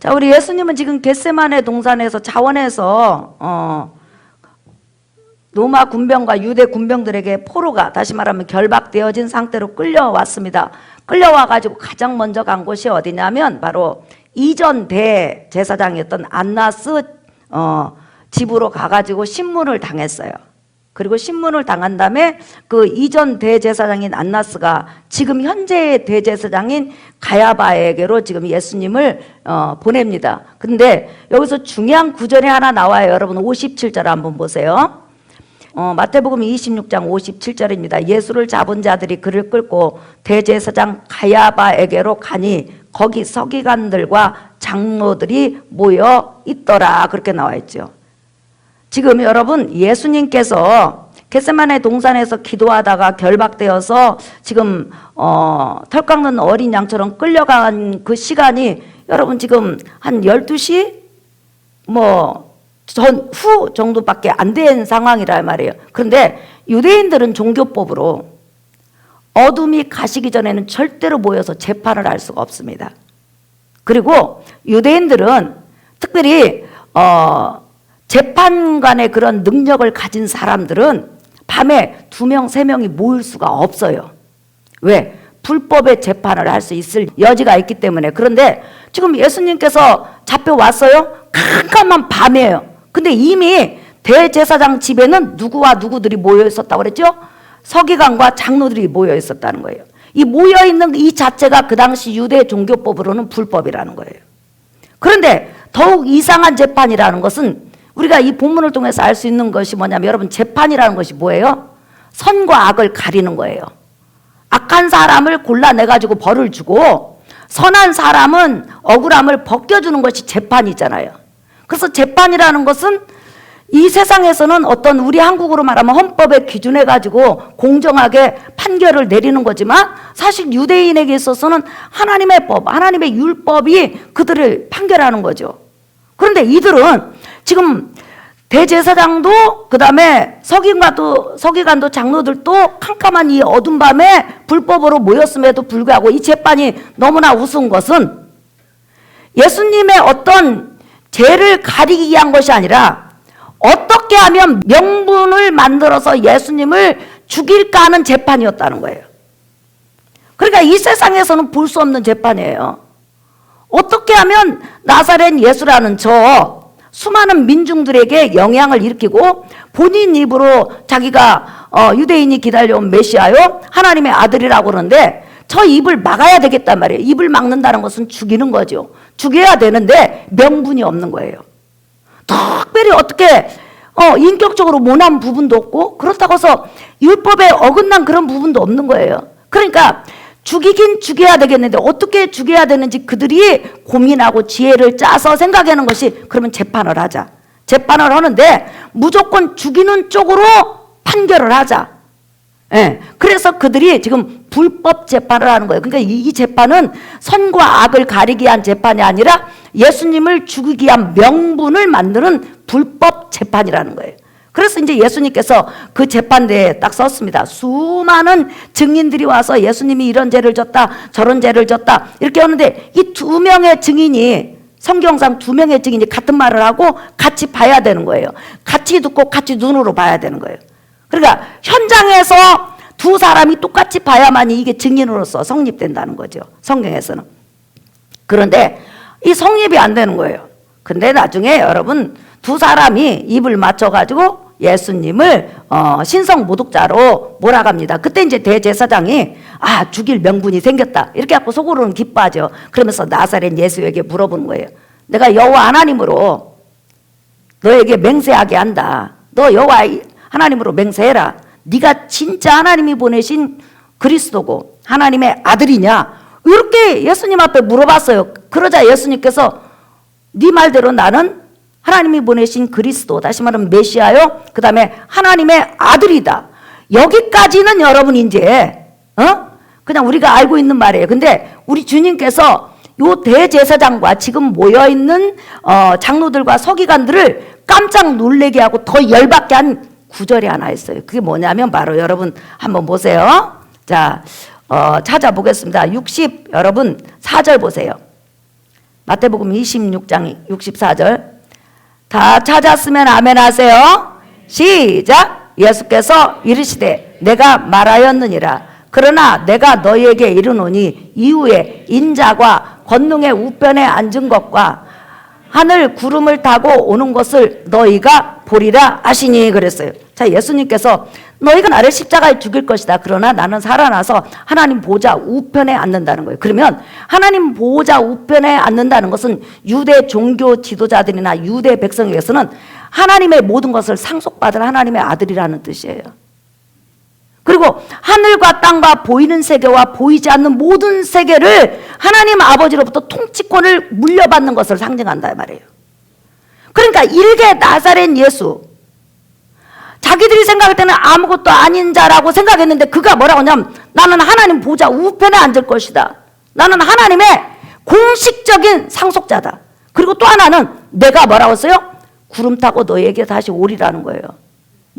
자, 우리 예수님은 지금 겟세마네 동산에서 자원에서 로마 군병과 유대 군병들에게 포로가, 다시 말하면 결박되어진 상태로 끌려왔습니다. 끌려와가지고 가장 먼저 간 곳이 어디냐면 바로 이전 대제사장이었던 안나스 집으로 가가지고 신문을 당했어요. 그리고 신문을 당한 다음에 그 이전 대제사장인 안나스가 지금 현재의 대제사장인 가야바에게로 지금 예수님을 보냅니다. 근데 여기서 중요한 구절이 하나 나와요. 여러분 57절 한번 보세요. 마태복음 26장 57절입니다. 예수를 잡은 자들이 그를 끌고 대제사장 가야바에게로 가니 거기 서기관들과 장로들이 모여 있더라. 그렇게 나와 있죠. 지금 여러분 예수님께서 겟세마네 동산에서 기도하다가 결박되어서 지금 털 깎는 어린 양처럼 끌려간 그 시간이 여러분 지금 한 12시 후 정도밖에 안 된 상황이라 말이에요. 그런데 유대인들은 종교법으로 어둠이 가시기 전에는 절대로 모여서 재판을 할 수가 없습니다. 그리고 유대인들은 특별히 재판관의 그런 능력을 가진 사람들은 밤에 2명, 3명이 모일 수가 없어요. 왜? 불법의 재판을 할 수 있을 여지가 있기 때문에. 그런데 지금 예수님께서 잡혀왔어요. 깜깜한 밤이에요. 근데 이미 대제사장 집에는 누구와 누구들이 모여 있었다고 그랬죠? 서기관과 장로들이 모여 있었다는 거예요. 이 모여 있는 이 자체가 그 당시 유대 종교법으로는 불법이라는 거예요. 그런데 더욱 이상한 재판이라는 것은 우리가 이 본문을 통해서 알 수 있는 것이 뭐냐면 여러분 재판이라는 것이 뭐예요? 선과 악을 가리는 거예요. 악한 사람을 골라내가지고 벌을 주고 선한 사람은 억울함을 벗겨주는 것이 재판이잖아요. 그래서 재판이라는 것은 이 세상에서는 어떤 우리 한국으로 말하면 헌법에 기준해 가지고 공정하게 판결을 내리는 거지만 사실 유대인에게 있어서는 하나님의 법, 하나님의 율법이 그들을 판결하는 거죠. 그런데 이들은 지금 대제사장도 그다음에 서기관도 장로들도 캄캄한 이 어둠 밤에 불법으로 모였음에도 불구하고 이 재판이 너무나 우스운 것은 예수님의 어떤 죄를 가리기 위한 것이 아니라 어떻게 하면 명분을 만들어서 예수님을 죽일까 하는 재판이었다는 거예요. 그러니까 이 세상에서는 볼 수 없는 재판이에요. 어떻게 하면 나사렛 예수라는 저 수많은 민중들에게 영향을 일으키고 본인 입으로 자기가 유대인이 기다려온 메시아요 하나님의 아들이라고 그러는데 저 입을 막아야 되겠단 말이에요. 입을 막는다는 것은 죽이는 거죠. 죽여야 되는데 명분이 없는 거예요. 특별히 어떻게 인격적으로 모난 부분도 없고 그렇다고 해서 율법에 어긋난 그런 부분도 없는 거예요. 그러니까 죽이긴 죽여야 되겠는데 어떻게 죽여야 되는지 그들이 고민하고 지혜를 짜서 생각하는 것이 그러면 재판을 하자. 재판을 하는데 무조건 죽이는 쪽으로 판결을 하자. 예. 그래서 그들이 지금 불법 재판을 하는 거예요. 그러니까 이 재판은 선과 악을 가리기 위한 재판이 아니라 예수님을 죽이기 위한 명분을 만드는 불법 재판이라는 거예요. 그래서 이제 예수님께서 그 재판대에 딱 썼습니다. 수많은 증인들이 와서 예수님이 이런 죄를 졌다, 저런 죄를 졌다 이렇게 하는데 이 2명의 증인이 성경상 2명의 증인이 같은 말을 하고 같이 봐야 되는 거예요. 같이 듣고 같이 눈으로 봐야 되는 거예요. 그러니까 현장에서 2 사람이 똑같이 봐야만이 이게 증인으로서 성립된다는 거죠. 성경에서는. 그런데 이 성립이 안 되는 거예요. 근데 나중에 여러분 2 사람이 입을 맞춰가지고 예수님을 신성 모독자로 몰아갑니다. 그때 이제 대제사장이 죽일 명분이 생겼다 이렇게 하고 속으로는 기뻐하죠. 그러면서 나사렛 예수에게 물어보는 거예요. 내가 여호와 하나님으로 너에게 맹세하게 한다. 너 여호와 하나님으로 맹세해라. 네가 진짜 하나님이 보내신 그리스도고 하나님의 아들이냐 이렇게 예수님 앞에 물어봤어요. 그러자 예수님께서 네 말대로 나는 하나님이 보내신 그리스도, 다시 말하면 메시아요. 그 다음에 하나님의 아들이다. 여기까지는 여러분 이제 그냥 우리가 알고 있는 말이에요. 근데 우리 주님께서 요 대제사장과 지금 모여있는 장로들과 서기관들을 깜짝 놀래게 하고 더 열받게 한 구절이 하나 있어요. 그게 뭐냐면 바로 여러분 한번 보세요. 자, 찾아보겠습니다. 60 여러분 4절 보세요. 마태복음 26장 64절. 다 찾았으면 아멘 하세요. 시작. 예수께서 이르시되 내가 말하였느니라. 그러나 내가 너희에게 이르노니 이후에 인자가 권능의 우편에 앉은 것과 하늘 구름을 타고 오는 것을 너희가 보리라 하시니 그랬어요. 자, 예수님께서 너희가 나를 십자가에 죽일 것이다. 그러나 나는 살아나서 하나님 보좌 우편에 앉는다는 거예요. 그러면 하나님 보좌 우편에 앉는다는 것은 유대 종교 지도자들이나 유대 백성에게서는 하나님의 모든 것을 상속받을 하나님의 아들이라는 뜻이에요. 그리고 하늘과 땅과 보이는 세계와 보이지 않는 모든 세계를 하나님 아버지로부터 통치권을 물려받는 것을 상징한다 말이에요. 그러니까 일개 나사렛 예수, 자기들이 생각할 때는 아무것도 아닌 자라고 생각했는데 그가 뭐라고 하냐면 나는 하나님 보좌 우편에 앉을 것이다. 나는 하나님의 공식적인 상속자다. 그리고 또 하나는 내가 뭐라고 했어요? 구름 타고 너희에게 다시 오리라는 거예요.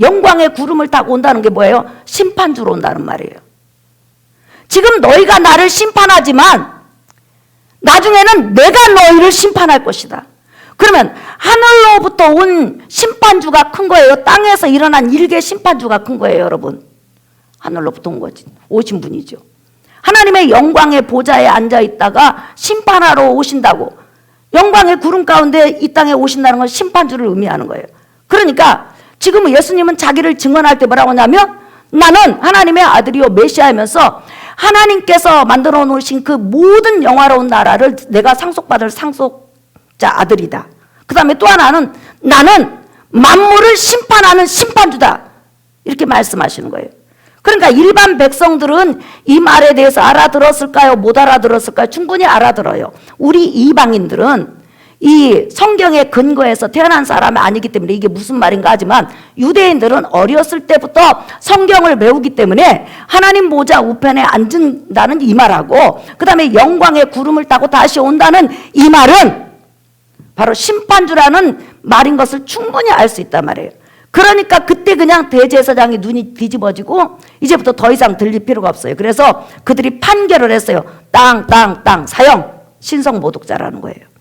영광의 구름을 타고 온다는 게 뭐예요? 심판주로 온다는 말이에요. 지금 너희가 나를 심판하지만 나중에는 내가 너희를 심판할 것이다. 그러면 하늘로부터 온 심판주가 큰 거예요? 땅에서 일어난 일개 심판주가 큰 거예요, 여러분? 하늘로부터 온 거지. 오신 분이죠. 하나님의 영광의 보좌에 앉아 있다가 심판하러 오신다고. 영광의 구름 가운데 이 땅에 오신다는 건 심판주를 의미하는 거예요. 그러니까 지금 예수님은 자기를 증언할 때 뭐라고 하냐면 나는 하나님의 아들이요 메시아이면서 하나님께서 만들어 놓으신 그 모든 영화로운 나라를 내가 상속받을 상속자 아들이다. 그 다음에 또 하나는 나는 만물을 심판하는 심판주다. 이렇게 말씀하시는 거예요. 그러니까 일반 백성들은 이 말에 대해서 알아들었을까요? 못 알아들었을까요? 충분히 알아들어요. 우리 이방인들은 이 성경의 근거에서 태어난 사람이 아니기 때문에 이게 무슨 말인가 하지만 유대인들은 어렸을 때부터 성경을 배우기 때문에 하나님 보좌 우편에 앉는다는 이 말하고 그 다음에 영광의 구름을 타고 다시 온다는 이 말은 바로 심판주라는 말인 것을 충분히 알 수 있단 말이에요. 그러니까 그때 그냥 대제사장이 눈이 뒤집어지고 이제부터 더 이상 들릴 필요가 없어요. 그래서 그들이 판결을 했어요. 땅 사형 신성 모독자라는 거예요.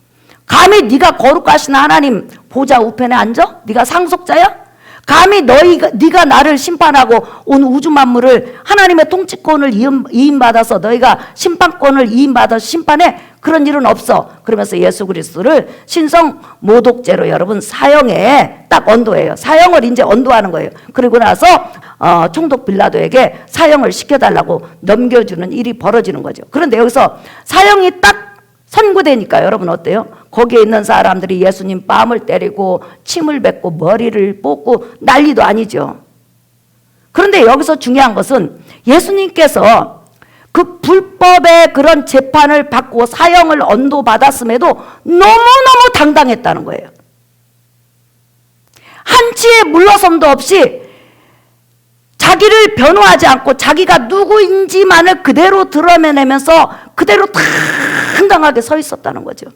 감히 네가 거룩하신 하나님 보좌 우편에 앉아? 네가 상속자야? 감히 네가 나를 심판하고 온 우주 만물을 하나님의 통치권을 이임받아서 너희가 심판권을 이임받아서 심판해? 그런 일은 없어. 그러면서 예수 그리스도를 신성 모독죄로 여러분 사형에 딱 언도해요. 사형을 이제 언도하는 거예요. 그리고 나서 총독 빌라도에게 사형을 시켜달라고 넘겨주는 일이 벌어지는 거죠. 그런데 여기서 사형이 딱 선고되니까 여러분 어때요? 거기에 있는 사람들이 예수님 뺨을 때리고 침을 뱉고 머리를 뽑고 난리도 아니죠. 그런데 여기서 중요한 것은 예수님께서 그 불법의 그런 재판을 받고 사형을 언도받았음에도 너무너무 당당했다는 거예요. 한치의 물러섬도 없이 자기를 변호하지 않고 자기가 누구인지만을 그대로 드러내면서 그대로 당당하게 서 있었다는 거죠.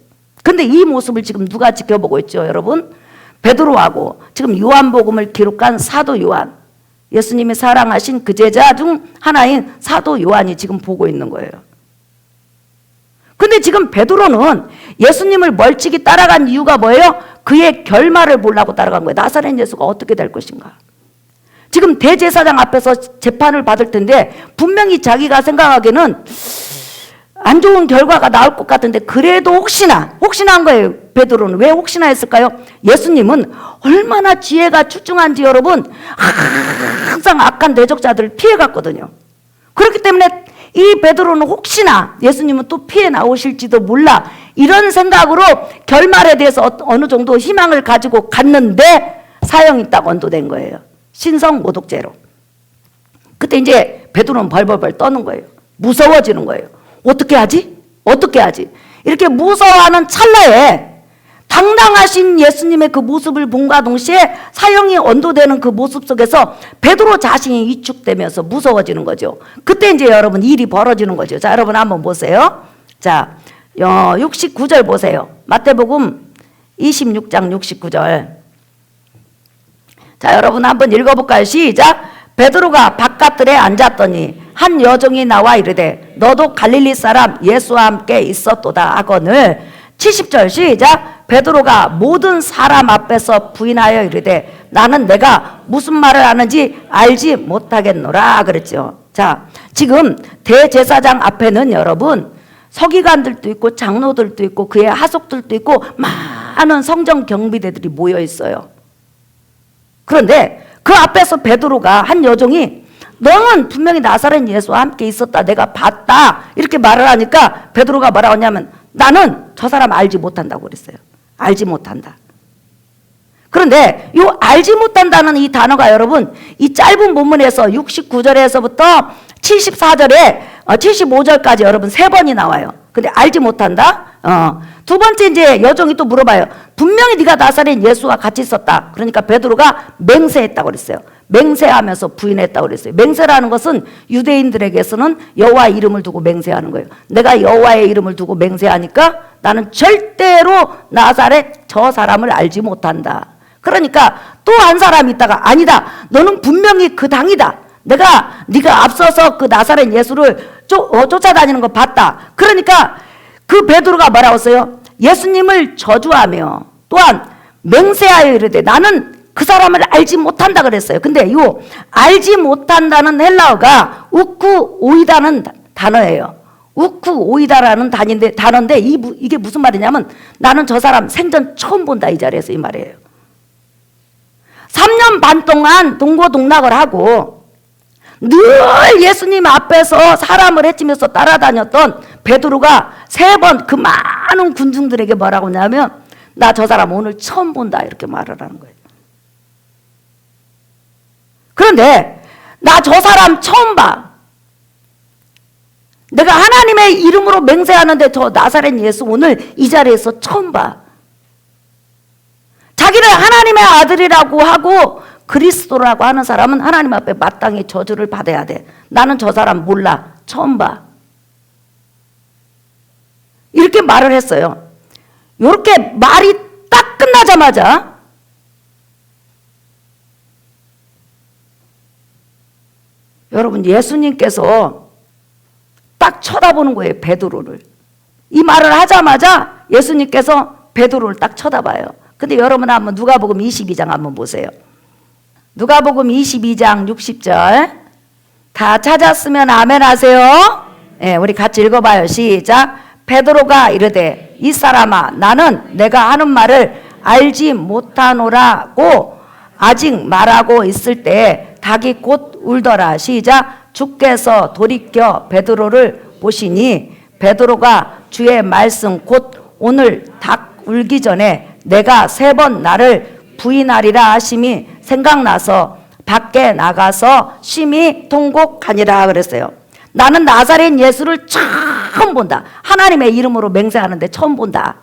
근데 이 모습을 지금 누가 지켜보고 있죠, 여러분? 베드로하고 지금 요한복음을 기록한 사도 요한, 예수님이 사랑하신 그 제자 중 하나인 사도 요한이 지금 보고 있는 거예요. 근데 지금 베드로는 예수님을 멀찍이 따라간 이유가 뭐예요? 그의 결말을 보려고 따라간 거예요. 나사렛 예수가 어떻게 될 것인가? 지금 대제사장 앞에서 재판을 받을 텐데 분명히 자기가 생각하기에는 안 좋은 결과가 나올 것 같은데 그래도 혹시나 한 거예요. 베드로는 왜 혹시나 했을까요? 예수님은 얼마나 지혜가 출중한지 여러분 항상 악한 대적자들을 피해갔거든요. 그렇기 때문에 이 베드로는 혹시나 예수님은 또 피해 나오실지도 몰라 이런 생각으로 결말에 대해서 어느 정도 희망을 가지고 갔는데 사형이 딱 언도된 거예요. 신성 모독죄로. 그때 이제 베드로는 벌벌벌 떠는 거예요. 무서워지는 거예요. 어떻게 하지? 이렇게 무서워하는 찰나에 당당하신 예수님의 그 모습을 본과 동시에 사형이 언도되는 그 모습 속에서 베드로 자신이 위축되면서 무서워지는 거죠. 그때 이제 여러분 일이 벌어지는 거죠. 자, 여러분 한번 보세요. 자, 69절 보세요. 마태복음 26장 69절. 자, 여러분 한번 읽어볼까요? 시작. 베드로가 바깥들에 앉았더니 한 여종이 나와 이르되 너도 갈릴리 사람 예수와 함께 있었도다 하거늘 70절 시작. 베드로가 모든 사람 앞에서 부인하여 이르되 나는 내가 무슨 말을 하는지 알지 못하겠노라 그랬죠. 자, 지금 대제사장 앞에는 여러분 서기관들도 있고 장로들도 있고 그의 하속들도 있고 많은 성전 경비대들이 모여 있어요. 그런데 그 앞에서 베드로가 한 여종이 너는 분명히 나사렛 예수와 함께 있었다, 내가 봤다 이렇게 말을 하니까 베드로가 뭐라고 하냐면 나는 저 사람 알지 못한다고 그랬어요. 알지 못한다. 그런데 이 알지 못한다는 이 단어가 여러분 이 짧은 본문에서 69절에서부터 74절에 75절까지 여러분 3번이 나와요. 근데 알지 못한다. 두 번째 이제 여종이 또 물어봐요. 분명히 네가 나사렛 예수와 같이 있었다. 그러니까 베드로가 맹세했다고 그랬어요. 맹세하면서 부인했다고 그랬어요. 맹세라는 것은 유대인들에게서는 여호와의 이름을 두고 맹세하는 거예요. 내가 여호와의 이름을 두고 맹세하니까 나는 절대로 나사렛 저 사람을 알지 못한다. 그러니까 또 한 사람이 있다가 아니다. 너는 분명히 그 당이다. 네가 앞서서 그 나사렛 예수를 쫓아다니는 거 봤다. 그러니까 그 베드로가 뭐라고 했어요? 예수님을 저주하며 또한 맹세하여 이르되 나는 그 사람을 알지 못한다 그랬어요. 근데 이 알지 못한다는 헬라어가 우쿠 오이다는 단어예요. 우쿠 오이다라는 단어인데 이게 무슨 말이냐면 나는 저 사람 생전 처음 본다 이 자리에서 이 말이에요. 3년 반 동안 동고동락을 하고 늘 예수님 앞에서 사람을 해치면서 따라다녔던 베드로가 3번 그 많은 군중들에게 뭐라고 하냐면 나 저 사람 오늘 처음 본다 이렇게 말을 하는 거예요. 그런데 나 저 사람 처음 봐. 내가 하나님의 이름으로 맹세하는데 저 나사렛 예수 오늘 이 자리에서 처음 봐. 자기를 하나님의 아들이라고 하고 그리스도라고 하는 사람은 하나님 앞에 마땅히 저주를 받아야 돼. 나는 저 사람 몰라. 처음 봐. 이렇게 말을 했어요. 이렇게 말이 딱 끝나자마자 여러분 예수님께서 딱 쳐다보는 거예요. 베드로를. 이 말을 하자마자 예수님께서 베드로를 딱 쳐다봐요. 근데 여러분 한번 누가복음 22장 한번 보세요. 누가복음 22장 60절 다 찾았으면 아멘 하세요. 네, 우리 같이 읽어봐요. 시작. 베드로가 이르되 이 사람아 나는 내가 하는 말을 알지 못하노라고 아직 말하고 있을 때 닭이 곧 울더라. 시작. 주께서 돌이켜 베드로를 보시니 베드로가 주의 말씀 곧 오늘 닭 울기 전에 내가 3번 나를 부인하리라 하심이 생각나서 밖에 나가서 심히 통곡하니라 그랬어요. 나는 나사렛 예수를 처음 본다. 하나님의 이름으로 맹세하는데 처음 본다.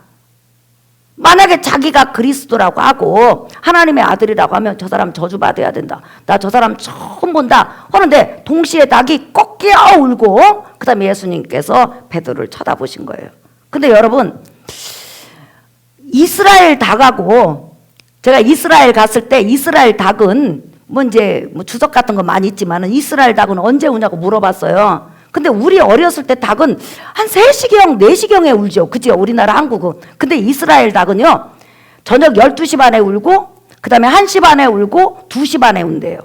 만약에 자기가 그리스도라고 하고 하나님의 아들이라고 하면 저 사람 저주받아야 된다. 나 저 사람 처음 본다. 하는데 동시에 닭이 꺾여 울고 그 다음에 예수님께서 베드로를 쳐다보신 거예요. 근데 여러분 이스라엘 닭하고 제가 이스라엘 갔을 때 이스라엘 닭은 이제 주석 같은 거 많이 있지만 이스라엘 닭은 언제 우냐고 물어봤어요. 근데 우리 어렸을 때 닭은 한 3시경, 4시경에 울죠. 그죠? 우리나라 한국은. 근데 이스라엘 닭은요. 저녁 12시 반에 울고 그 다음에 1시 반에 울고 2시 반에 운대요.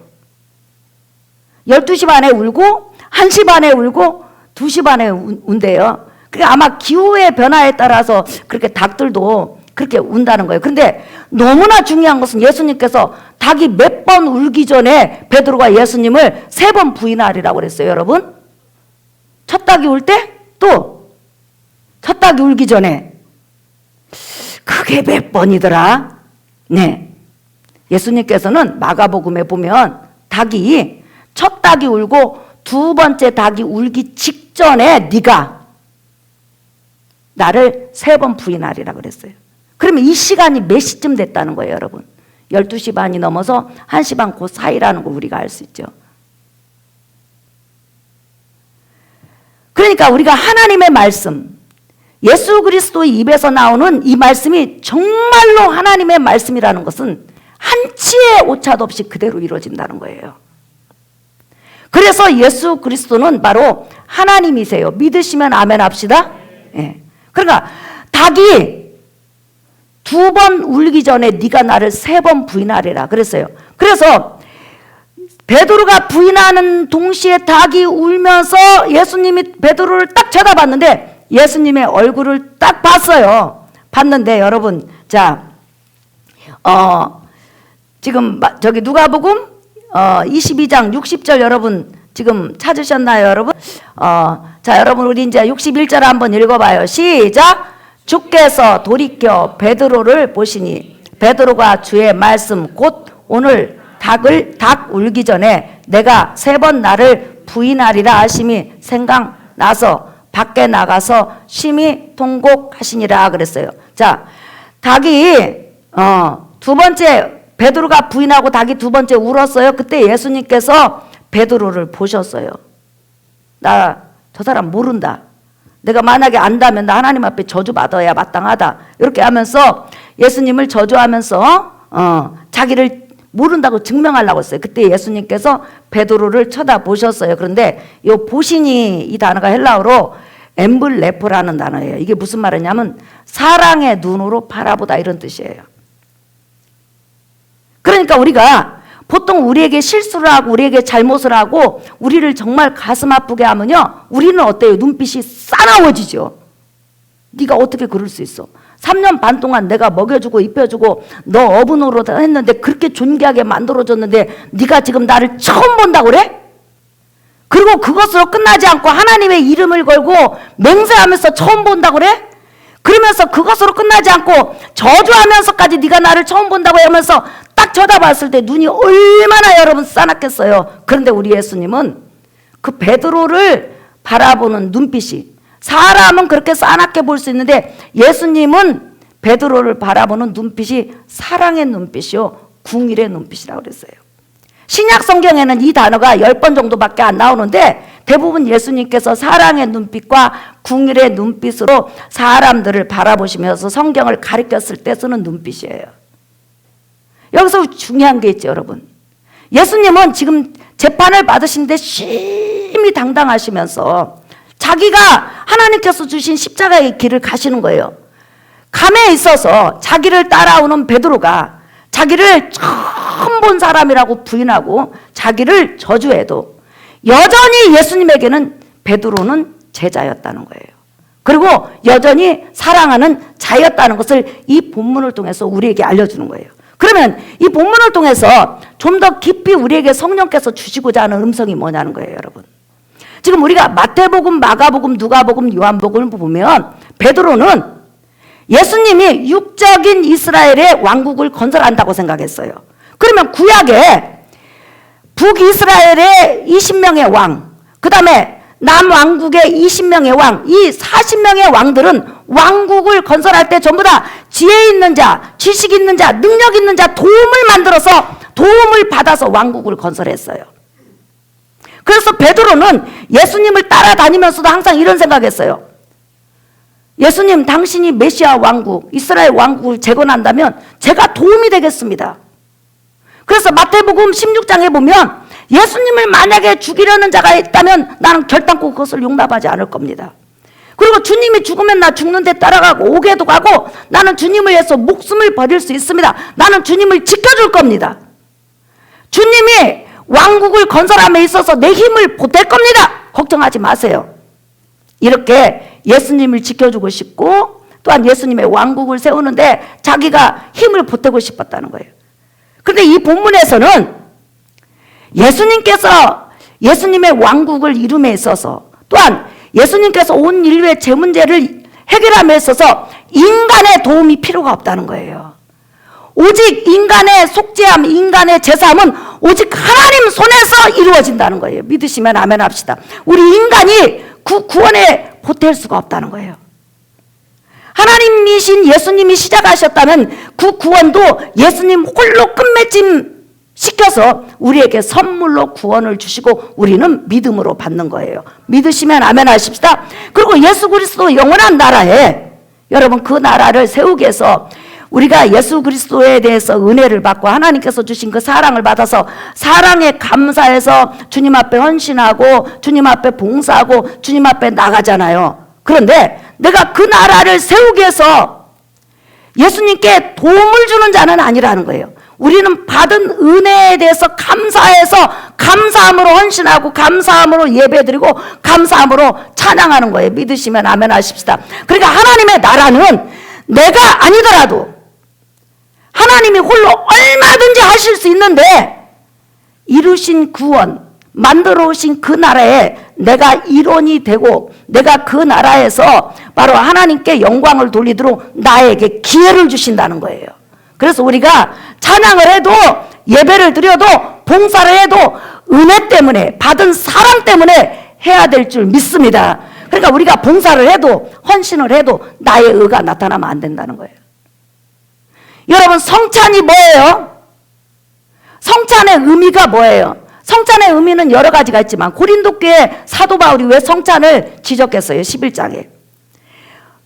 12시 반에 울고 1시 반에 울고 2시 반에 운대요. 그게 아마 기후의 변화에 따라서 그렇게 닭들도 그렇게 운다는 거예요. 그런데 너무나 중요한 것은 예수님께서 닭이 몇 번 울기 전에 베드로가 예수님을 3번 부인하리라고 그랬어요. 여러분. 첫 닭이 울 때 또 첫 닭이 울기 전에 그게 몇 번이더라? 네. 예수님께서는 마가복음에 보면 닭이 첫 닭이 울고 2번째 닭이 울기 직전에 네가 나를 3번 부인하리라 그랬어요. 그러면 이 시간이 몇 시쯤 됐다는 거예요, 여러분? 12시 반이 넘어서 1시 반 그 사이라는 거 우리가 알 수 있죠. 그러니까 우리가 하나님의 말씀, 예수 그리스도의 입에서 나오는 이 말씀이 정말로 하나님의 말씀이라는 것은 한치의 오차도 없이 그대로 이루어진다는 거예요. 그래서 예수 그리스도는 바로 하나님이세요. 믿으시면 아멘 합시다. 예. 그러니까 닭이 두 번 울기 전에 네가 나를 세 번 부인하리라 그랬어요. 그래서 베드로가 부인하는 동시에 닭이 울면서 예수님이 베드로를 딱 쳐다봤는데 예수님의 얼굴을 딱 봤어요. 봤는데 여러분, 자, 지금 저기 누가복음 22장 60절 여러분 지금 찾으셨나요, 여러분? 자, 여러분 우리 이제 61절 한번 읽어봐요. 시작. 주께서 돌이켜 베드로를 보시니 베드로가 주의 말씀 곧 오늘 닭 울기 전에 내가 세 번 나를 부인하리라 하심이 생각나서 밖에 나가서 심히 통곡하시니라 그랬어요. 자, 닭이 두 번째 베드로가 부인하고 닭이 두 번째 울었어요. 그때 예수님께서 베드로를 보셨어요. 나 저 사람 모른다. 내가 만약에 안다면 나 하나님 앞에 저주받아야 마땅하다. 이렇게 하면서 예수님을 저주하면서 자기를 모른다고 증명하려고 했어요. 그때 예수님께서 베드로를 쳐다보셨어요. 그런데 이 보시니 이 단어가 헬라어로 엠블레포라는 단어예요. 이게 무슨 말이냐면 사랑의 눈으로 바라보다 이런 뜻이에요. 그러니까 우리가 보통 우리에게 실수를 하고 우리에게 잘못을 하고 우리를 정말 가슴 아프게 하면요, 우리는 어때요? 눈빛이 싸나워지죠. 네가 어떻게 그럴 수 있어? 3년 반 동안 내가 먹여주고 입혀주고 너 어부노로 했는데 그렇게 존귀하게 만들어줬는데 네가 지금 나를 처음 본다고 그래? 그리고 그것으로 끝나지 않고 하나님의 이름을 걸고 맹세하면서 처음 본다고 그래? 그러면서 그것으로 끝나지 않고 저주하면서까지 네가 나를 처음 본다고 하면서 딱 쳐다봤을 때 눈이 얼마나 여러분 싸납겠어요. 그런데 우리 예수님은 그 베드로를 바라보는 눈빛이, 사람은 그렇게 싸납게 볼 수 있는데 예수님은 베드로를 바라보는 눈빛이 사랑의 눈빛이요 궁일의 눈빛이라고 그랬어요. 신약 성경에는 이 단어가 10번 정도밖에 안 나오는데 대부분 예수님께서 사랑의 눈빛과 궁일의 눈빛으로 사람들을 바라보시면서 성경을 가르쳤을 때 쓰는 눈빛이에요. 여기서 중요한 게 있죠, 여러분. 예수님은 지금 재판을 받으시는데 심히 당당하시면서 자기가 하나님께서 주신 십자가의 길을 가시는 거예요. 감에 있어서 자기를 따라오는 베드로가 자기를 처음 본 사람이라고 부인하고 자기를 저주해도 여전히 예수님에게는 베드로는 제자였다는 거예요. 그리고 여전히 사랑하는 자였다는 것을 이 본문을 통해서 우리에게 알려주는 거예요. 그러면 이 본문을 통해서 좀 더 깊이 우리에게 성령께서 주시고자 하는 음성이 뭐냐는 거예요, 여러분. 지금 우리가 마태복음, 마가복음, 누가복음, 요한복음을 보면 베드로는 예수님이 육적인 이스라엘의 왕국을 건설한다고 생각했어요. 그러면 구약에 북이스라엘의 20명의 왕, 그 다음에 남왕국의 20명의 왕, 이 40명의 왕들은 왕국을 건설할 때 전부 다 지혜 있는 자, 지식 있는 자, 능력 있는 자, 도움을 만들어서 도움을 받아서 왕국을 건설했어요. 그래서 베드로는 예수님을 따라다니면서도 항상 이런 생각했어요. 예수님, 당신이 메시아 왕국, 이스라엘 왕국을 재건한다면 제가 도움이 되겠습니다. 그래서 마태복음 16장에 보면 예수님을 만약에 죽이려는 자가 있다면 나는 결단코 그것을 용납하지 않을 겁니다. 그리고 주님이 죽으면 나 죽는데 따라가고 오게도 가고 나는 주님을 위해서 목숨을 버릴 수 있습니다. 나는 주님을 지켜줄 겁니다. 주님이 왕국을 건설함에 있어서 내 힘을 보탤 겁니다. 걱정하지 마세요. 이렇게 예수님을 지켜주고 싶고 또한 예수님의 왕국을 세우는데 자기가 힘을 보태고 싶었다는 거예요. 그런데 이 본문에서는 예수님께서 예수님의 왕국을 이룸에 있어서 또한 예수님께서 온 인류의 제 문제를 해결함에 있어서 인간의 도움이 필요가 없다는 거예요. 오직 인간의 속죄함, 인간의 제사함은 오직 하나님 손에서 이루어진다는 거예요. 믿으시면 아멘 합시다. 우리 인간이 그 구원에 보탤 수가 없다는 거예요. 하나님이신 예수님이 시작하셨다면 그 구원도 예수님 홀로 끝맺림 시켜서 우리에게 선물로 구원을 주시고 우리는 믿음으로 받는 거예요. 믿으시면 아멘 하십시다. 그리고 예수 그리스도 영원한 나라에 여러분 그 나라를 세우기 위해서 우리가 예수 그리스도에 대해서 은혜를 받고 하나님께서 주신 그 사랑을 받아서 사랑에 감사해서 주님 앞에 헌신하고 주님 앞에 봉사하고 주님 앞에 나가잖아요. 그런데 내가 그 나라를 세우기 위해서 예수님께 도움을 주는 자는 아니라는 거예요. 우리는 받은 은혜에 대해서 감사해서 감사함으로 헌신하고 감사함으로 예배드리고 감사함으로 찬양하는 거예요. 믿으시면 아멘 하십시다. 그러니까 하나님의 나라는 내가 아니더라도 하나님이 홀로 얼마든지 하실 수 있는데 이루신 구원, 만들어 오신 그 나라에 내가 일원이 되고 내가 그 나라에서 바로 하나님께 영광을 돌리도록 나에게 기회를 주신다는 거예요. 그래서 우리가 찬양을 해도 예배를 드려도 봉사를 해도 은혜 때문에 받은 사랑 때문에 해야 될 줄 믿습니다. 그러니까 우리가 봉사를 해도 헌신을 해도 나의 의가 나타나면 안 된다는 거예요. 여러분, 성찬이 뭐예요? 성찬의 의미가 뭐예요? 성찬의 의미는 여러 가지가 있지만 고린도 교회 사도 바울이 왜 성찬을 지적했어요? 11장에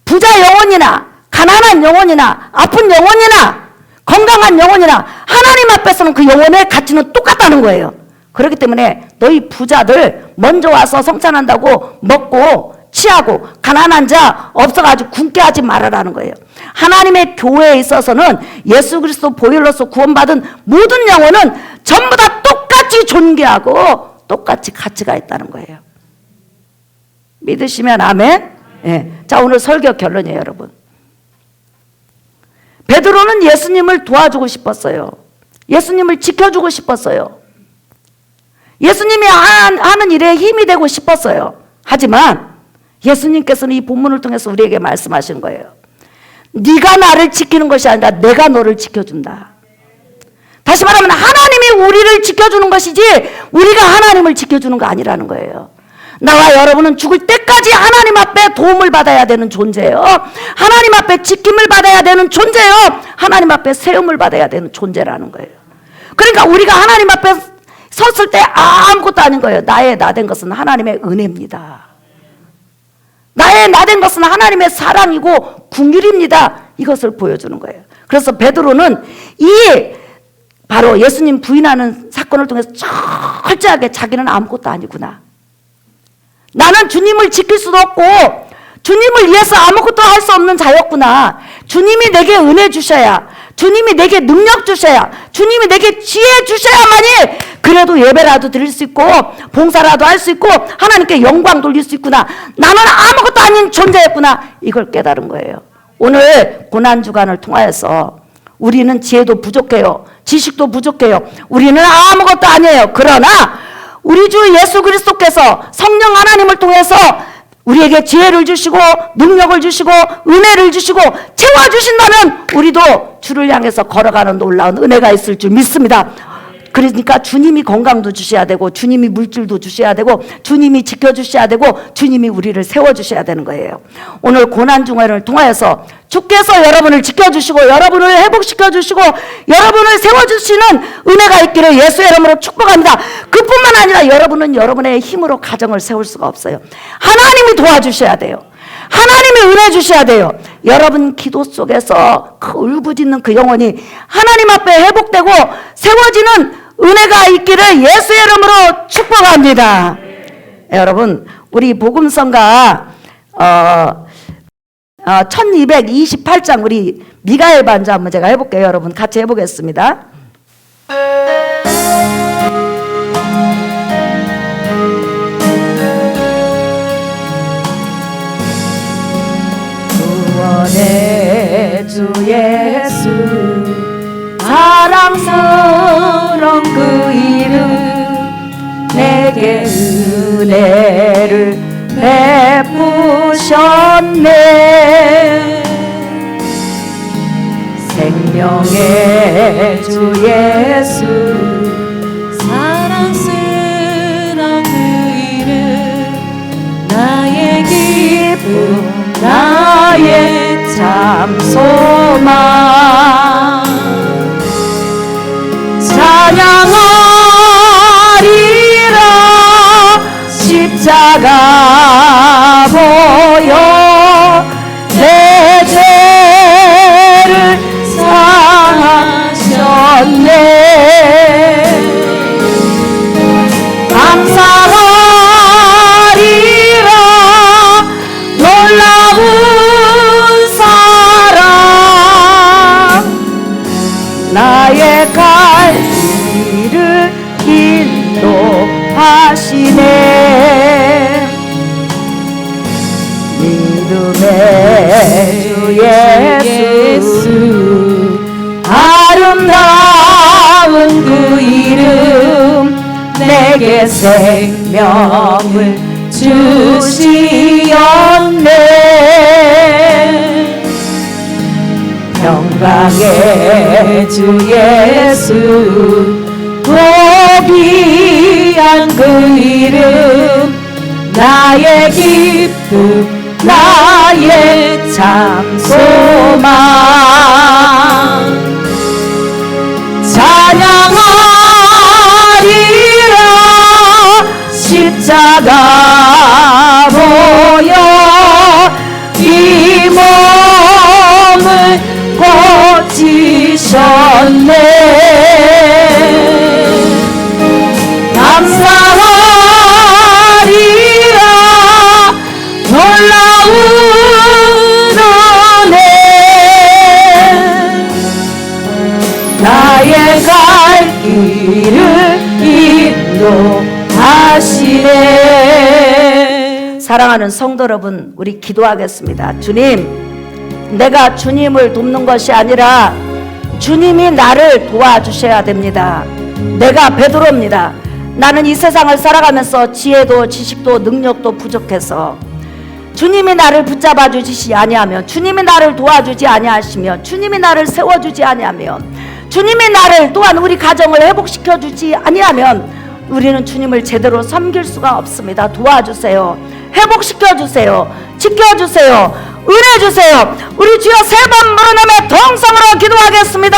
부자 영혼이나 가난한 영혼이나 아픈 영혼이나 건강한 영혼이나 하나님 앞에서는 그 영혼의 가치는 똑같다는 거예요. 그렇기 때문에 너희 부자들 먼저 와서 성찬한다고 먹고 취하고 가난한 자 없어가지고 굶게 하지 말아라는 거예요. 하나님의 교회에 있어서는 예수 그리스도 보혈로서 구원받은 모든 영혼은 전부 다 똑같이 존귀하고 똑같이 가치가 있다는 거예요. 믿으시면 아멘? 네. 자, 오늘 설교 결론이에요, 여러분. 베드로는 예수님을 도와주고 싶었어요. 예수님을 지켜주고 싶었어요. 예수님이 하는 일에 힘이 되고 싶었어요. 하지만 예수님께서는 이 본문을 통해서 우리에게 말씀하신 거예요. 네가 나를 지키는 것이 아니라 내가 너를 지켜준다. 다시 말하면 하나님이 우리를 지켜주는 것이지 우리가 하나님을 지켜주는 거 아니라는 거예요. 나와 여러분은 죽을 때까지 하나님 앞에 도움을 받아야 되는 존재예요. 하나님 앞에 지킴을 받아야 되는 존재예요. 하나님 앞에 세움을 받아야 되는 존재라는 거예요. 그러니까 우리가 하나님 앞에 섰을 때 아무것도 아닌 거예요. 나의 나된 것은 하나님의 은혜입니다. 나의 나된 것은 하나님의 사랑이고 긍휼입니다. 이것을 보여주는 거예요. 그래서 베드로는 이 바로 예수님 부인하는 사건을 통해서 철저하게 자기는 아무것도 아니구나. 나는 주님을 지킬 수도 없고 주님을 위해서 아무것도 할 수 없는 자였구나. 주님이 내게 은혜 주셔야, 주님이 내게 능력 주셔야, 주님이 내게 지혜 주셔야만이 그래도 예배라도 드릴 수 있고 봉사라도 할 수 있고 하나님께 영광 돌릴 수 있구나. 나는 아무것도 아닌 존재였구나. 이걸 깨달은 거예요. 오늘 고난주간을 통하여서 우리는 지혜도 부족해요. 지식도 부족해요. 우리는 아무것도 아니에요. 그러나 우리 주 예수 그리스도께서 성령 하나님을 통해서 우리에게 지혜를 주시고 능력을 주시고 은혜를 주시고 채워주신다면 우리도 주를 향해서 걸어가는 놀라운 은혜가 있을 줄 믿습니다. 그러니까 주님이 건강도 주셔야 되고 주님이 물질도 주셔야 되고 주님이 지켜주셔야 되고 주님이 우리를 세워주셔야 되는 거예요. 오늘 고난중간을 통하여서 주께서 여러분을 지켜주시고 여러분을 회복시켜주시고 여러분을 세워주시는 은혜가 있기를 예수의 이름으로 축복합니다. 그뿐만 아니라 여러분은 여러분의 힘으로 가정을 세울 수가 없어요. 하나님이 도와주셔야 돼요. 하나님이 은혜 주셔야 돼요. 여러분 기도 속에서 그 울부짖는 그 영혼이 하나님 앞에 회복되고 세워지는 은혜가 있기를 예수의 이름으로 축복합니다. 여러분 우리 복음성가 1228장 우리 미가엘 반주 한번 제가 해볼게요. 여러분 같이 해보겠습니다. 구원의 주 예수 사랑스러운 그 이름 내게 은혜를 베푸셨네. 생명의 주 예수 사랑스러운 그 이름 나의 기쁨 나의 참 소망 찬양하리라. 십자가 보여 내 죄를 사하셨네. 감사하리라. 놀라운 사랑 나의 갈 길을 인도하시네. 믿음의 주 예수 아름다운 그 이름 내게 생명을 주시었네. 평강의 주 예수 고귀한 그 이름 나의 기쁨 나의 참 소망 찬양하리라. 십자가 보여 이 몸을 고치셨네. 감사하리라. 놀라운 은혜 나의 갈 길을 인도하시네. 사랑하는 성도 여러분, 우리 기도하겠습니다. 주님, 내가 주님을 돕는 것이 아니라 주님이 나를 도와주셔야 됩니다. 내가 베드로입니다. 나는 이 세상을 살아가면서 지혜도 지식도 능력도 부족해서 주님이 나를 붙잡아 주시지 아니하면, 주님이 나를 도와주지 아니하시면, 주님이 나를 세워주지 아니하면, 주님이 나를 또한 우리 가정을 회복시켜 주지 아니하면 우리는 주님을 제대로 섬길 수가 없습니다. 도와주세요. 회복시켜 주세요. 지켜주세요. 은혜 주세요. 우리 주여 세 번 부르는 동성으로 기도하겠습니다.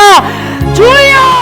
주여